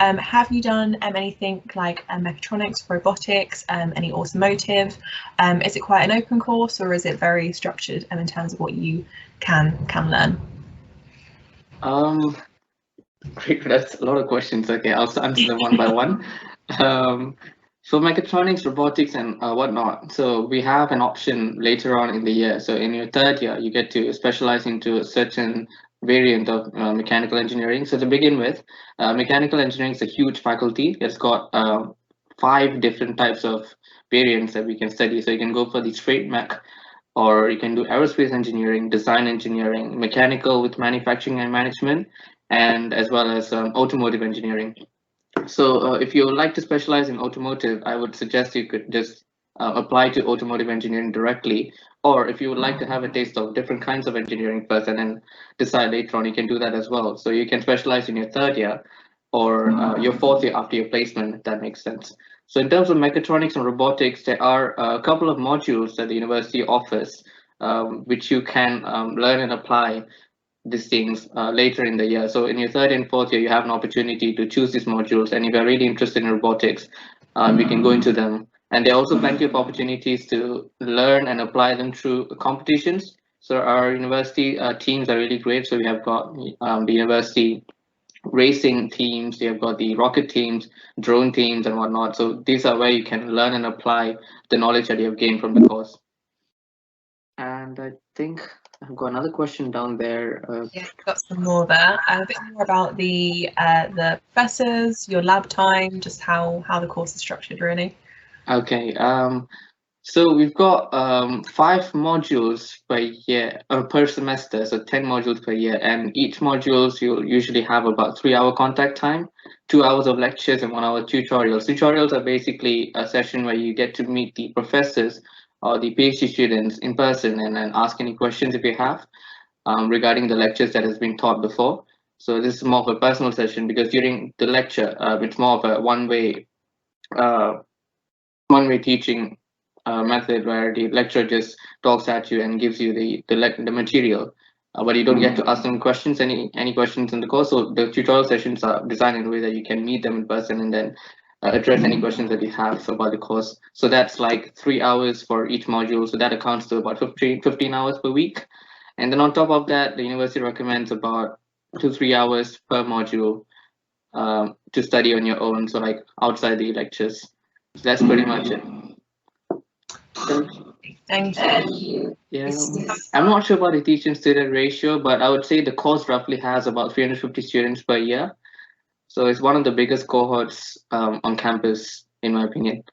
Have you done anything like mechatronics, robotics, any automotive? Is it quite an open course, or is it very structured in terms of what you can learn? Great, that's a lot of questions. Okay, I'll answer them one by one. Um, so mechatronics, robotics, and whatnot. So we have an option later on in the year. So in your third year, you get to specialize into a certain variant of mechanical engineering. So to begin with, mechanical engineering is a huge faculty. It's got 5 different types of variants that we can study. So you can go for the straight mech, or you can do aerospace engineering, design engineering, mechanical with manufacturing and management, and as well as automotive engineering. So if you would like to specialize in automotive, I would suggest you could just apply to automotive engineering directly. Or if you would like to have a taste of different kinds of engineering first and then decide later on, you can do that as well. So you can specialize in your third year or your fourth year after your placement, if that makes sense. So in terms of mechatronics and robotics, there are a couple of modules that the university offers, which you can learn and apply these things later in the year. So in your third and fourth year, you have an opportunity to choose these modules. And if you're really interested in robotics, we can go into them. And there are also plenty of opportunities to learn and apply them through competitions. So our university teams are really great. So we have got the university racing teams, you have got the rocket teams, drone teams, and whatnot. So these are where you can learn and apply the knowledge that you have gained from the course. And I think I've got another question down there. Yeah, got some more there. A bit more about the professors, your lab time, just how the course is structured, really. Okay. So we've got 5 modules per year or per semester, so 10 modules per year, and each modules you'll usually have about 3-hour contact time, 2 hours of lectures, and 1 hour tutorials. Tutorials are basically a session where you get to meet the professors or the PhD students in person and then ask any questions if you have regarding the lectures that has been taught before. So this is more of a personal session because during the lecture, it's more of a uh, one-way teaching method where the lecturer just talks at you and gives you the material, but you don't get to ask them questions, any questions in the course. So the tutorial sessions are designed in a way that you can meet them in person and then address any questions that you have about the course. So that's like 3 hours for each module. So that accounts to about 15 hours per week. And then on top of that, the university recommends about 2-3 hours per module to study on your own. So like outside the lectures. So that's pretty much it. Thank you. Yeah, I'm not sure about the teaching student ratio, but I would say the course roughly has about 350 students per year. So it's one of the biggest cohorts on campus, in my opinion.